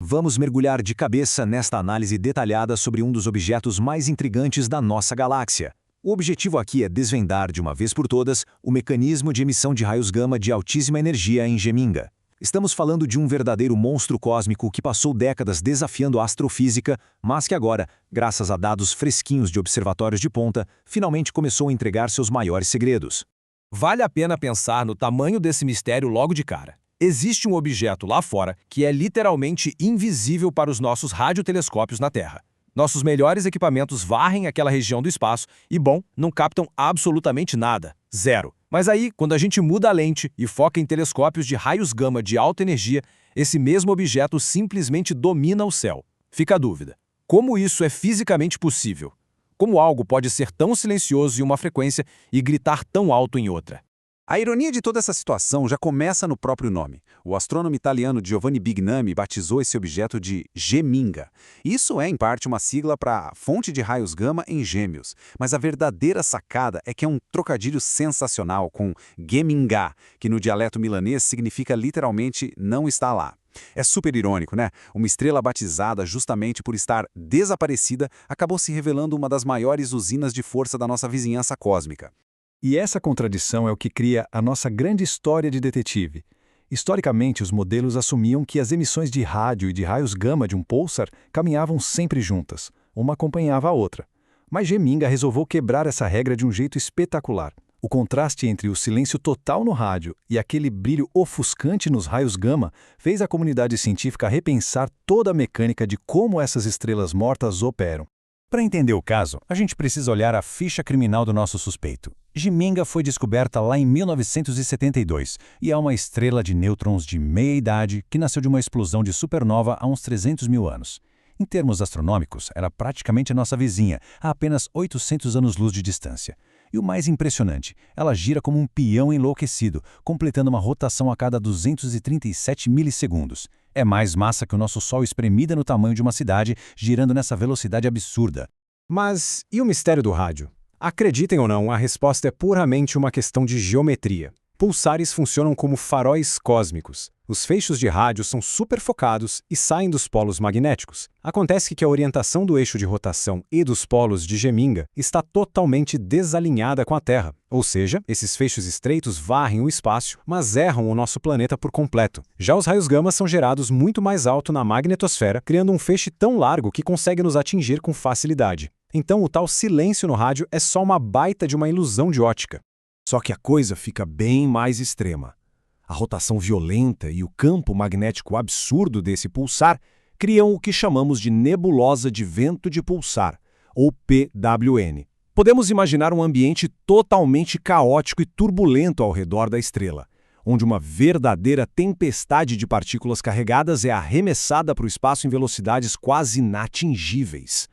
Vamos mergulhar de cabeça nesta análise detalhada sobre um dos objetos mais intrigantes da nossa galáxia. O objetivo aqui é desvendar de uma vez por todas o mecanismo de emissão de raios gama de altíssima energia em Geminga. Estamos falando de um verdadeiro monstro cósmico que passou décadas desafiando a astrofísica, mas que agora, graças a dados fresquinhos de observatórios de ponta, finalmente começou a entregar seus maiores segredos. Vale a pena pensar no tamanho desse mistério logo de cara. Existe um objeto lá fora que é literalmente invisível para os nossos radiotelescópios na Terra. Nossos melhores equipamentos varrem aquela região do espaço e, bom, não captam absolutamente nada. Zero. Mas aí, quando a gente muda a lente e foca em telescópios de raios gama de alta energia, esse mesmo objeto simplesmente domina o céu. Fica a dúvida: como isso é fisicamente possível? Como algo pode ser tão silencioso em uma frequência e gritar tão alto em outra? A ironia de toda essa situação já começa no próprio nome. O astrônomo italiano Giovanni Bignami batizou esse objeto de Geminga. Isso é, em parte, uma sigla para fonte de raios gama em gêmeos. Mas a verdadeira sacada é que é um trocadilho sensacional com Geminga, que no dialeto milanês significa literalmente não está lá. É super irônico, né? Uma estrela batizada justamente por estar desaparecida acabou se revelando uma das maiores usinas de força da nossa vizinhança cósmica. E essa contradição é o que cria a nossa grande história de detetive. Historicamente, os modelos assumiam que as emissões de rádio e de raios gama de um pulsar caminhavam sempre juntas, uma acompanhava a outra. Mas Geminga resolveu quebrar essa regra de um jeito espetacular. O contraste entre o silêncio total no rádio e aquele brilho ofuscante nos raios gama fez a comunidade científica repensar toda a mecânica de como essas estrelas mortas operam. Para entender o caso, a gente precisa olhar a ficha criminal do nosso suspeito. Geminga foi descoberta lá em 1972 e é uma estrela de nêutrons de meia-idade que nasceu de uma explosão de supernova há uns 300 mil anos. Em termos astronômicos, era praticamente a nossa vizinha, a apenas 800 anos-luz de distância. E o mais impressionante, ela gira como um peão enlouquecido, completando uma rotação a cada 237 milissegundos. É mais massa que o nosso Sol espremida no tamanho de uma cidade, girando nessa velocidade absurda. Mas e o mistério do rádio? Acreditem ou não, a resposta é puramente uma questão de geometria. Pulsares funcionam como faróis cósmicos. Os feixes de rádio são superfocados e saem dos polos magnéticos. Acontece que a orientação do eixo de rotação e dos polos de Geminga está totalmente desalinhada com a Terra. Ou seja, esses feixes estreitos varrem o espaço, mas erram o nosso planeta por completo. Já os raios gama são gerados muito mais alto na magnetosfera, criando um feixe tão largo que consegue nos atingir com facilidade. Então o tal silêncio no rádio é só uma baita de uma ilusão de ótica. Só que a coisa fica bem mais extrema. A rotação violenta e o campo magnético absurdo desse pulsar criam o que chamamos de nebulosa de vento de pulsar, ou PWN. Podemos imaginar um ambiente totalmente caótico e turbulento ao redor da estrela, onde uma verdadeira tempestade de partículas carregadas é arremessada para o espaço em velocidades quase inatingíveis.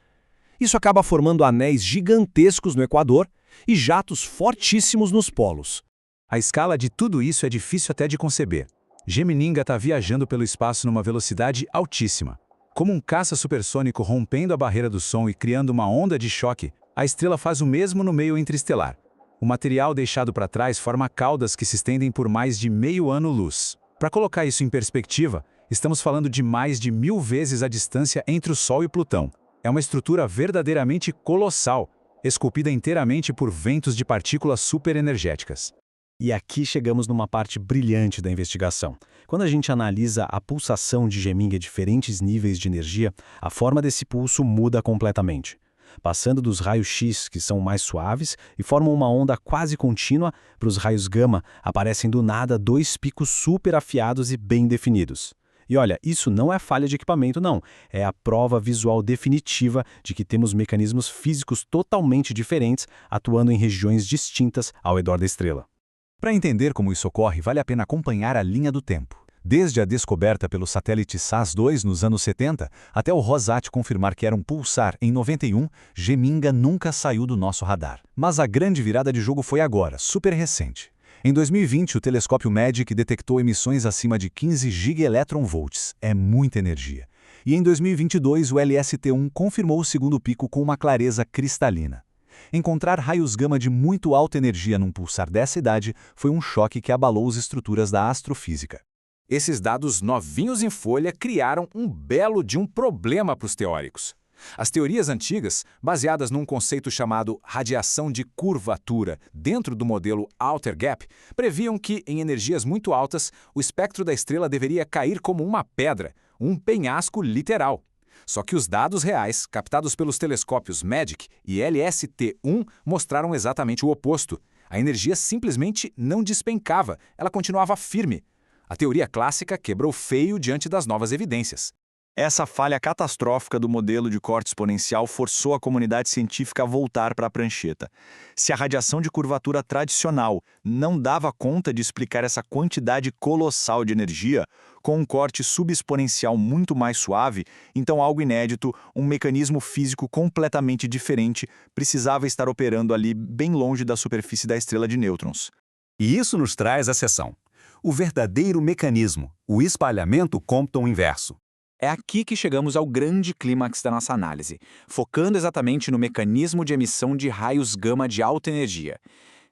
Isso acaba formando anéis gigantescos no equador e jatos fortíssimos nos polos. A escala de tudo isso é difícil até de conceber. Geminga está viajando pelo espaço numa velocidade altíssima. Como um caça supersônico rompendo a barreira do som e criando uma onda de choque, a estrela faz o mesmo no meio interestelar. O material deixado para trás forma caudas que se estendem por mais de meio ano-luz. Para colocar isso em perspectiva, estamos falando de mais de 1000 vezes a distância entre o Sol e Plutão. É uma estrutura verdadeiramente colossal, esculpida inteiramente por ventos de partículas superenergéticas. E aqui chegamos numa parte brilhante da investigação. Quando a gente analisa a pulsação de Geminga em diferentes níveis de energia, a forma desse pulso muda completamente. Passando dos raios X, que são mais suaves e formam uma onda quase contínua, para os raios gama, aparecem do nada dois picos super afiados e bem definidos. E olha, isso não é falha de equipamento não, é a prova visual definitiva de que temos mecanismos físicos totalmente diferentes atuando em regiões distintas ao redor da estrela. Para entender como isso ocorre, vale a pena acompanhar a linha do tempo. Desde a descoberta pelo satélite SAS-2 nos anos 70, até o Rosat confirmar que era um pulsar em 91, Geminga nunca saiu do nosso radar. Mas a grande virada de jogo foi agora, super recente. Em 2020, o telescópio MAGIC detectou emissões acima de 15 gigaelectronvolts. É muita energia. E em 2022, o LST-1 confirmou o segundo pico com uma clareza cristalina. Encontrar raios gama de muito alta energia num pulsar dessa idade foi um choque que abalou as estruturas da astrofísica. Esses dados novinhos em folha criaram um belo de um problema para os teóricos. As teorias antigas, baseadas num conceito chamado radiação de curvatura dentro do modelo Outer Gap, previam que, em energias muito altas, o espectro da estrela deveria cair como uma pedra, um penhasco literal. Só que os dados reais, captados pelos telescópios MAGIC e LST-1, mostraram exatamente o oposto. A energia simplesmente não despencava, ela continuava firme. A teoria clássica quebrou feio diante das novas evidências. Essa falha catastrófica do modelo de corte exponencial forçou a comunidade científica a voltar para a prancheta. Se a radiação de curvatura tradicional não dava conta de explicar essa quantidade colossal de energia, com um corte subexponencial muito mais suave, então algo inédito, um mecanismo físico completamente diferente, precisava estar operando ali bem longe da superfície da estrela de nêutrons. E isso nos traz a seção. O verdadeiro mecanismo, o espalhamento Compton inverso. É aqui que chegamos ao grande clímax da nossa análise, focando exatamente no mecanismo de emissão de raios gama de alta energia.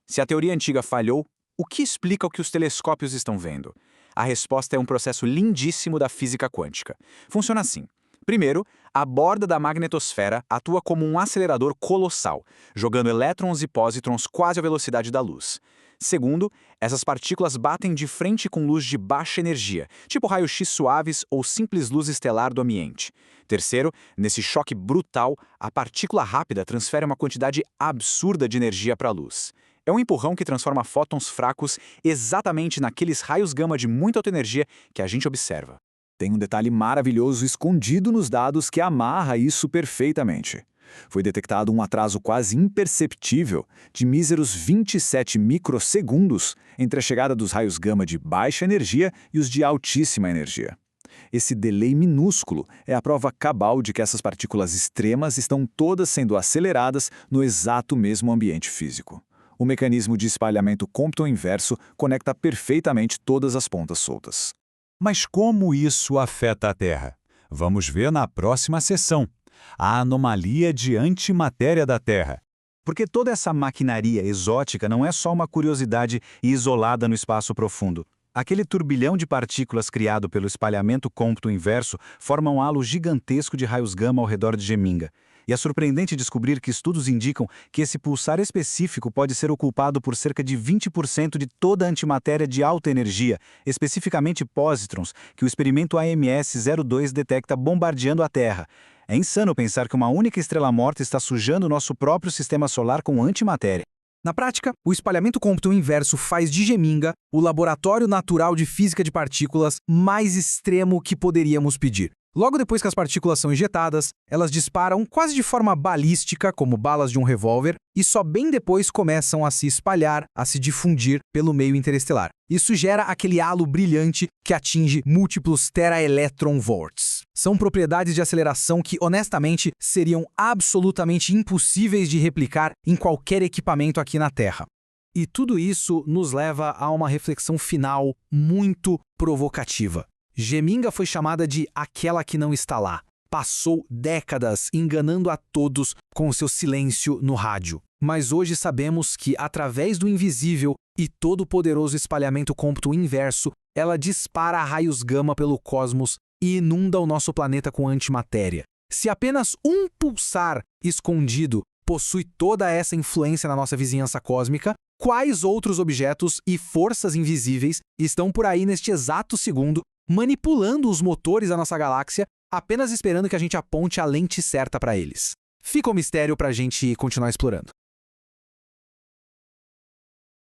Se a teoria antiga falhou, o que explica o que os telescópios estão vendo? A resposta é um processo lindíssimo da física quântica. Funciona assim. Primeiro, a borda da magnetosfera atua como um acelerador colossal, jogando elétrons e pósitrons quase à velocidade da luz. Segundo, essas partículas batem de frente com luz de baixa energia, tipo raios-x suaves ou simples luz estelar do ambiente. Terceiro, nesse choque brutal, a partícula rápida transfere uma quantidade absurda de energia para a luz. É um empurrão que transforma fótons fracos exatamente naqueles raios gama de muita alta energia que a gente observa. Tem um detalhe maravilhoso escondido nos dados que amarra isso perfeitamente. Foi detectado um atraso quase imperceptível de míseros 27 microsegundos entre a chegada dos raios gama de baixa energia e os de altíssima energia. Esse delay minúsculo é a prova cabal de que essas partículas extremas estão todas sendo aceleradas no exato mesmo ambiente físico. O mecanismo de espalhamento Compton inverso conecta perfeitamente todas as pontas soltas. Mas como isso afeta a Terra? Vamos ver na próxima sessão. A anomalia de antimatéria da Terra. Porque toda essa maquinaria exótica não é só uma curiosidade isolada no espaço profundo. Aquele turbilhão de partículas criado pelo espalhamento Compton inverso forma um halo gigantesco de raios gama ao redor de Geminga. E é surpreendente descobrir que estudos indicam que esse pulsar específico pode ser o culpado por cerca de 20% de toda a antimatéria de alta energia, especificamente pósitrons, que o experimento AMS-02 detecta bombardeando a Terra. É insano pensar que uma única estrela morta está sujando nosso próprio sistema solar com antimatéria. Na prática, o espalhamento Compton inverso faz de Geminga o laboratório natural de física de partículas mais extremo que poderíamos pedir. Logo depois que as partículas são injetadas, elas disparam quase de forma balística, como balas de um revólver, e só bem depois começam a se espalhar, a se difundir pelo meio interestelar. Isso gera aquele halo brilhante que atinge múltiplos teraelectronvolts. São propriedades de aceleração que, honestamente, seriam absolutamente impossíveis de replicar em qualquer equipamento aqui na Terra. E tudo isso nos leva a uma reflexão final muito provocativa. Geminga foi chamada de aquela que não está lá. Passou décadas enganando a todos com seu silêncio no rádio. Mas hoje sabemos que, através do invisível e todo-poderoso espalhamento Compton inverso, ela dispara raios gama pelo cosmos e inunda o nosso planeta com antimatéria. Se apenas um pulsar escondido possui toda essa influência na nossa vizinhança cósmica, quais outros objetos e forças invisíveis estão por aí neste exato segundo manipulando os motores da nossa galáxia, apenas esperando que a gente aponte a lente certa para eles? Fica o mistério para a gente continuar explorando.